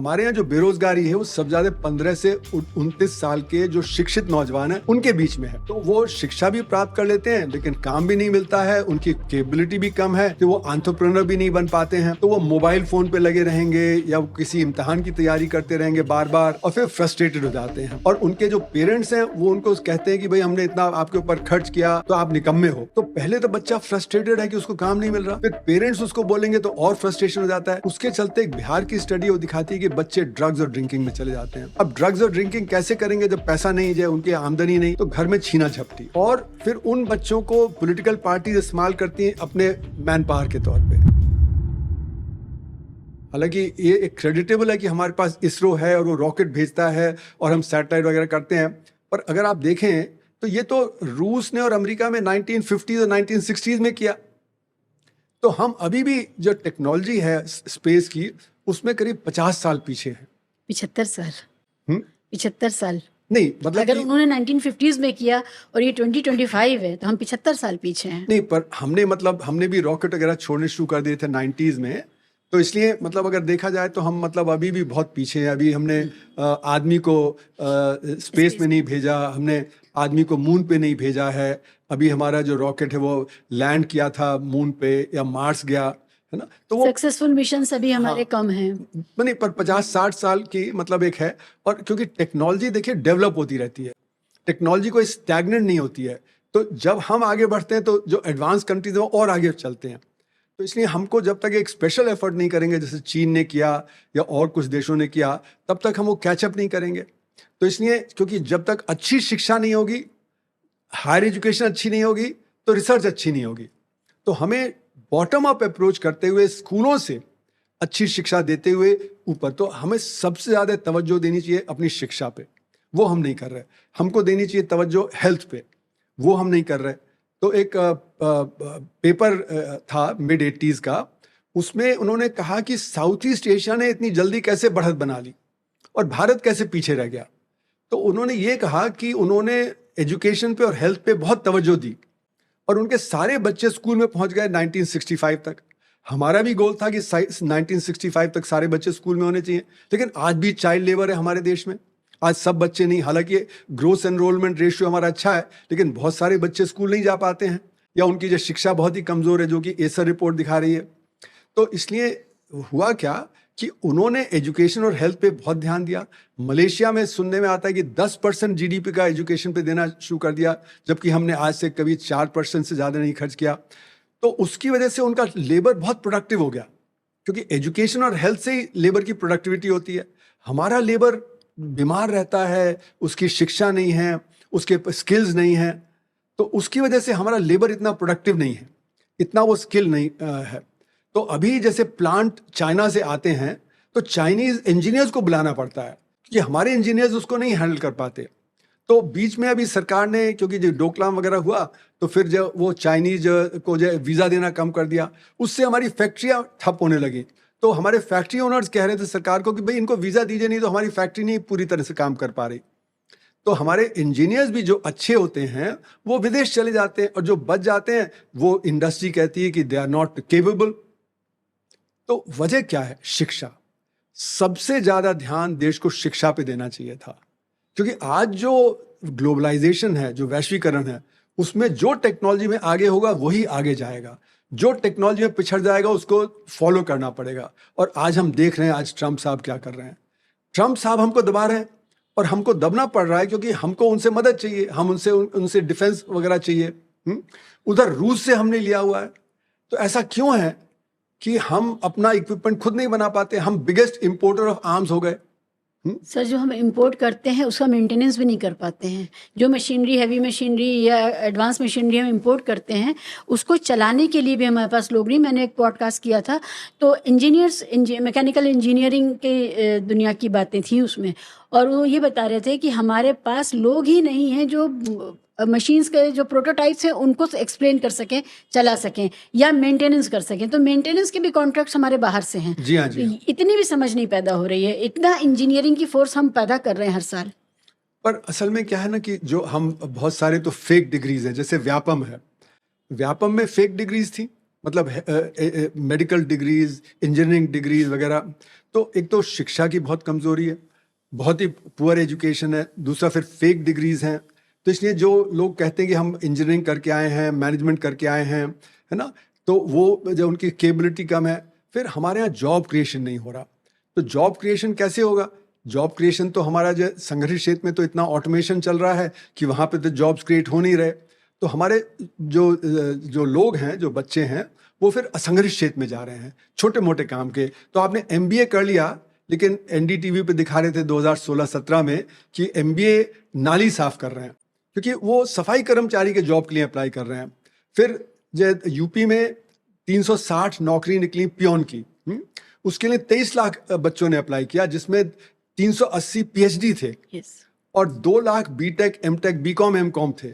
हमारे यहाँ जो बेरोजगारी है वो सबसे ज्यादा 15 से 29 साल के जो शिक्षित नौजवान हैं उनके बीच में है। तो वो शिक्षा भी प्राप्त कर लेते हैं लेकिन काम भी नहीं मिलता है, उनकी कैपेबिलिटी भी कम है, तो वो एंटरप्रेन्योर भी नहीं बन पाते हैं। तो वो मोबाइल फोन पे लगे रहेंगे या किसी इम्तिहान की तैयारी करते रहेंगे बार बार और फिर फ्रस्ट्रेटेड हो जाते हैं। और उनके जो पेरेंट्स हैं वो उनको कहते हैं कि भाई हमने इतना आपके ऊपर खर्च किया तो आप निकम्मे हो। तो पहले तो बच्चा फ्रस्ट्रेटेड है कि उसको काम नहीं मिल रहा, फिर पेरेंट्स उसको बोलेंगे तो और फ्रस्ट्रेशन हो जाता है। उसके चलते एक बिहार की स्टडी वो दिखाती है कि बच्चे ड्रग्स और ड्रिंकिंग में चले जाते हैं। अब ड्रग्स और ड्रिंकिंग कैसे करेंगे जब पैसा नहीं है, उनकी आमदनी नहीं, तो घर में छीना झपटी। और फिर उन बच्चों को पॉलिटिकल पार्टीज इस्तेमाल करती हैं अपने मैन पावर के तौर पे। हालांकि ये एक क्रेडिटेबल है कि हमारे पास इसरो है और वो रॉकेट भेजता है और हम सैटेलाइट वगैरह करते हैं, पर अगर आप देखें तो ये तो रूस ने और अमेरिका में 1950s और 1960s में किया। तो हम अभी भी जो टेक्नोलॉजी है स्पेस की उसमें करीब 50 साल पीछे है। 75 साल 75 साल नहीं, मतलब अगर उन्होंने 1950s में किया और ये 2025 है तो हम 75 साल पीछे हैं। नहीं, पर हमने भी रॉकेट वगैरह छोड़ने शुरू कर दिए थे 90s में, तो इसलिए मतलब अगर देखा जाए तो हम मतलब अभी भी बहुत पीछे हैं। अभी हमने आदमी को स्पेस में नहीं भेजा, हमने आदमी को मून पे नहीं भेजा है। अभी हमारा जो रॉकेट है वो लैंड किया था मून पे या मार्स गया है ना, तो वो सक्सेसफुल मिशन अभी हमारे कम हैं। नहीं, पर 50-60 साल की मतलब एक है। और क्योंकि टेक्नोलॉजी देखिए डेवलप होती रहती है, टेक्नोलॉजी कोई स्टैग्नेंट नहीं होती है। तो जब हम आगे बढ़ते हैं तो जो एडवांस कंट्रीज है वो और आगे चलते हैं। तो इसलिए हमको जब तक एक स्पेशल एफर्ट नहीं करेंगे जैसे चीन ने किया या और कुछ देशों ने किया, तब तक हम वो कैचअप नहीं करेंगे। तो इसलिए क्योंकि जब तक अच्छी शिक्षा नहीं होगी, हायर एजुकेशन अच्छी नहीं होगी, तो रिसर्च अच्छी नहीं होगी। तो हमें बॉटम अप अप्रोच करते हुए स्कूलों से अच्छी शिक्षा देते हुए ऊपर, तो हमें सबसे ज़्यादा तवज्जो देनी चाहिए अपनी शिक्षा पे, वो हम नहीं कर रहे। हमको देनी चाहिए तवज्जो हेल्थ पे, वो हम नहीं कर रहे। तो एक पेपर था मिड 80s का, उसमें उन्होंने कहा कि साउथ ईस्ट एशिया ने इतनी जल्दी कैसे बढ़त बना ली और भारत कैसे पीछे रह गया। तो उन्होंने ये कहा कि उन्होंने एजुकेशन पे और हेल्थ पे बहुत तवज्जो दी और उनके सारे बच्चे स्कूल में पहुंच गए 1965 तक। हमारा भी गोल था कि 1965 तक सारे बच्चे स्कूल में होने चाहिए, लेकिन आज भी चाइल्ड लेबर है हमारे देश में। आज सब बच्चे नहीं, हालांकि ग्रोथ एनरोलमेंट रेशियो हमारा अच्छा है, लेकिन बहुत सारे बच्चे स्कूल नहीं जा पाते हैं या उनकी जो शिक्षा बहुत ही कमज़ोर है, जो कि एसर रिपोर्ट दिखा रही है। तो इसलिए हुआ क्या कि उन्होंने एजुकेशन और हेल्थ पे बहुत ध्यान दिया। मलेशिया में सुनने में आता है कि 10% जीडीपी का एजुकेशन पे देना शुरू कर दिया, जबकि हमने आज से कभी 4% से ज़्यादा नहीं खर्च किया। तो उसकी वजह से उनका लेबर बहुत प्रोडक्टिव हो गया, क्योंकि एजुकेशन और हेल्थ से ही लेबर की प्रोडक्टिविटी होती है। हमारा लेबर बीमार रहता है, उसकी शिक्षा नहीं है, उसके स्किल्स नहीं है, तो उसकी वजह से हमारा लेबर इतना प्रोडक्टिव नहीं है, इतना वो स्किल नहीं है। तो अभी जैसे प्लांट चाइना से आते हैं तो चाइनीज इंजीनियर्स को बुलाना पड़ता है, क्योंकि हमारे इंजीनियर्स उसको नहीं हैंडल कर पाते। तो बीच में अभी सरकार ने, क्योंकि जो डोकलाम वगैरह हुआ, तो फिर जो वो चाइनीज को जो वीज़ा देना कम कर दिया, उससे हमारी फैक्ट्रियाँ ठप होने लगी। तो हमारे फैक्ट्री ओनर्स कह रहे थे सरकार को कि भाई इनको वीज़ा दीजिए, नहीं तो हमारी फैक्ट्री नहीं पूरी तरह से काम कर पा रही। तो हमारे इंजीनियर्स भी जो अच्छे होते हैं वो विदेश चले जाते हैं, और जो बच जाते हैं वो इंडस्ट्री कहती है कि दे आर नॉट केपेबल। तो वजह क्या है? शिक्षा। सबसे ज़्यादा ध्यान देश को शिक्षा पे देना चाहिए था, क्योंकि आज जो ग्लोबलाइजेशन है, जो वैश्वीकरण है, उसमें जो टेक्नोलॉजी में आगे होगा वही आगे जाएगा, जो टेक्नोलॉजी में पिछड़ जाएगा उसको फॉलो करना पड़ेगा। और आज हम देख रहे हैं आज ट्रंप साहब क्या कर रहे हैं। ट्रंप साहब हमको दबा रहे हैं और हमको दबना पड़ रहा है, क्योंकि हमको उनसे मदद चाहिए, हम उनसे डिफेंस वगैरह चाहिए। उधर रूस से हमने लिया हुआ है। तो ऐसा क्यों है कि हम अपना इक्विपमेंट खुद नहीं बना पाते? हम बिगेस्ट इंपोर्टर ऑफ आर्म्स हो गए। सर, जो हम इंपोर्ट करते हैं उसका मेंटेनेंस भी नहीं कर पाते हैं। जो मशीनरी, हैवी मशीनरी या एडवांस मशीनरी हम इंपोर्ट करते हैं, उसको चलाने के लिए भी हमारे पास लोग नहीं। मैंने एक पॉडकास्ट किया था, तो इंजीनियर्स, मैकेनिकल इंजीनियरिंग के दुनिया की बातें थी उसमें, और वो ये बता रहे थे कि हमारे पास लोग ही नहीं हैं जो मशीन्स के जो प्रोटोटाइप्स हैं उनको एक्सप्लेन कर सकें, चला सकें या मेंटेनेंस कर सकें। तो मेंटेनेंस के भी कॉन्ट्रैक्ट्स हमारे बाहर से हैं। जी हाँ, जी हाँ। तो इतनी भी समझ नहीं पैदा हो रही है। इतना इंजीनियरिंग की फोर्स हम पैदा कर रहे हैं हर साल। पर असल में क्या है ना कि जो हम बहुत सारे तो फेक डिग्रीज हैं, जैसे व्यापम है, व्यापम में फेक डिग्रीज थी, मतलब मेडिकल डिग्रीज, इंजीनियरिंग डिग्रीज वगैरह। तो एक तो शिक्षा की बहुत कमज़ोरी है, बहुत ही पुअर एजुकेशन है, दूसरा फिर फेक डिग्रीज हैं। तो इसलिए जो लोग कहते हैं कि हम इंजीनियरिंग करके आए हैं, मैनेजमेंट करके आए हैं, है ना, तो वो जो उनकी केबिलिटी कम है, फिर हमारे यहाँ जॉब क्रिएशन नहीं हो रहा। तो जॉब क्रिएशन कैसे होगा? जॉब क्रिएशन तो हमारा जो संगठित क्षेत्र में तो इतना ऑटोमेशन चल रहा है कि वहाँ पे तो जॉब्स क्रिएट हो नहीं रहे। तो हमारे जो लोग हैं, जो बच्चे हैं, वो फिर असंगठित क्षेत्र में जा रहे हैं, छोटे मोटे काम के। तो आपने एमबीए कर लिया, लेकिन एनडीटीवी पे दिखा रहे थे 2016-17 में कि एमबीए नाली साफ कर रहे हैं, क्योंकि वो सफाई कर्मचारी के जॉब के लिए अप्लाई कर रहे हैं। फिर जो यूपी में 360 नौकरी निकली पियोन की, उसके लिए 23 लाख बच्चों ने अप्लाई किया, जिसमें 380 पीएचडी थे और 2 lakh BTech, MTech, BCom, MCom थे।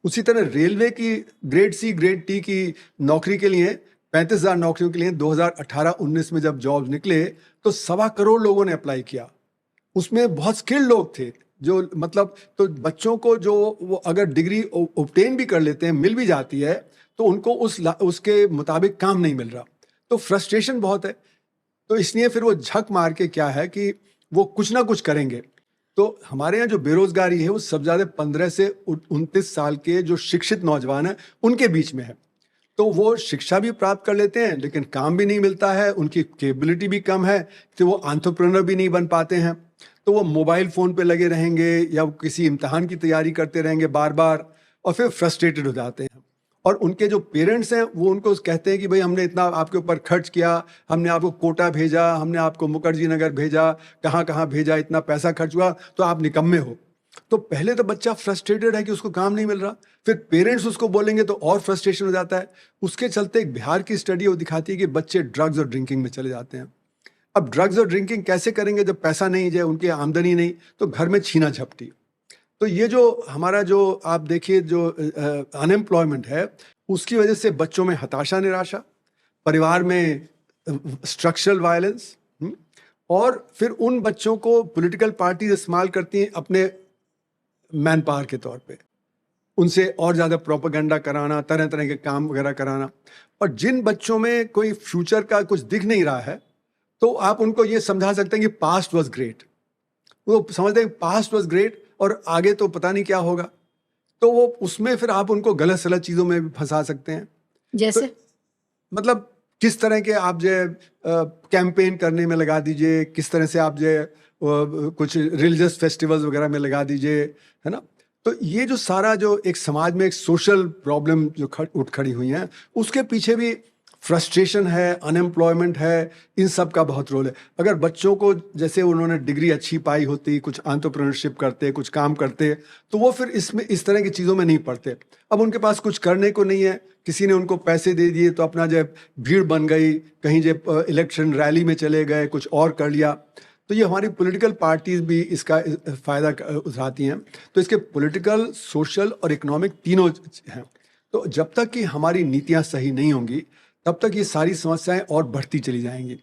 उसी तरह रेलवे की ग्रेड सी, ग्रेड टी की नौकरी के लिए 35,000 नौकरियों के लिए 2018-19 में जब जॉब्स निकले तो 1.25 करोड़ लोगों ने अप्लाई किया। उसमें बहुत स्किल्ड लोग थे, जो मतलब, तो बच्चों को जो वो अगर डिग्री ऑब्टेन भी कर लेते हैं, मिल भी जाती है, तो उनको उसके मुताबिक काम नहीं मिल रहा। तो फ्रस्ट्रेशन बहुत है। तो इसलिए फिर वो झक मार के क्या है कि वो कुछ ना कुछ करेंगे। तो हमारे यहाँ जो बेरोजगारी है वो सबसे ज़्यादा 15 से 29 साल के जो शिक्षित नौजवान हैं उनके बीच में है। तो वो शिक्षा भी प्राप्त कर लेते हैं, लेकिन काम भी नहीं मिलता है, उनकी कैपेबिलिटी भी कम है, तो वो एंटरप्रेन्योर भी नहीं बन पाते हैं। तो वो मोबाइल फ़ोन पे लगे रहेंगे या वो किसी इम्तिहान की तैयारी करते रहेंगे बार बार, और फिर फ्रस्ट्रेटेड हो जाते हैं। और उनके जो पेरेंट्स हैं वो उनको कहते हैं कि भाई हमने इतना आपके ऊपर खर्च किया, हमने आपको कोटा भेजा, हमने आपको मुखर्जी नगर भेजा, कहाँ कहाँ भेजा, इतना पैसा खर्च हुआ, तो आप निकम्मे हो। तो पहले तो बच्चा फ्रस्ट्रेटेड है कि उसको काम नहीं मिल रहा, फिर पेरेंट्स उसको बोलेंगे तो और फ्रस्ट्रेशन हो जाता है। उसके चलते एक बिहार की स्टडी वो दिखाती है कि बच्चे ड्रग्स और ड्रिंकिंग में चले जाते हैं। अब ड्रग्स और ड्रिंकिंग कैसे करेंगे जब पैसा नहीं है, उनकी आमदनी नहीं, तो घर में छीना झपटी। तो ये जो हमारा जो आप देखिए जो अनएम्प्लॉयमेंट है, उसकी वजह से बच्चों में हताशा, निराशा, परिवार में स्ट्रक्चरल वायलेंस, और फिर उन बच्चों को पॉलिटिकल पार्टीज इस्तेमाल करती हैं अपने मैन पावर के तौर पे, उनसे और ज़्यादा प्रोपेगेंडा कराना, तरह तरह के काम वगैरह कराना। और जिन बच्चों में कोई फ्यूचर का कुछ दिख नहीं रहा है, तो आप उनको ये समझा सकते हैं कि पास्ट वॉज ग्रेट। वो समझते हैं पास्ट वॉज ग्रेट और आगे तो पता नहीं क्या होगा, तो वो उसमें फिर आप उनको गलत सलत चीज़ों में भी फंसा सकते हैं। जैसे तो, मतलब किस तरह के आप जो कैंपेन करने में लगा दीजिए, किस तरह से आप जो कुछ रिलीजियस फेस्टिवल्स वगैरह में लगा दीजिए, है ना। तो ये जो सारा जो एक समाज में एक सोशल प्रॉब्लम जो उठ खड़ी हुई हैं, उसके पीछे भी फ्रस्ट्रेशन है, अनएम्प्लॉयमेंट है, इन सब का बहुत रोल है। अगर बच्चों को जैसे उन्होंने डिग्री अच्छी पाई होती, कुछ एंटरप्रेन्योरशिप करते, कुछ काम करते, तो वो फिर इसमें इस तरह की चीज़ों में नहीं पड़ते। अब उनके पास कुछ करने को नहीं है, किसी ने उनको पैसे दे दिए तो अपना जब भीड़ बन गई, कहीं जब इलेक्शन रैली में चले गए, कुछ और कर लिया। तो ये हमारी पॉलिटिकल पार्टीज भी इसका फ़ायदा उठाती हैं। तो इसके पॉलिटिकल, सोशल और इकोनॉमिक तीनों हैं। तो जब तक कि हमारी नीतियाँ सही नहीं होंगी, तब तक ये सारी समस्याएं और बढ़ती चली जाएंगी।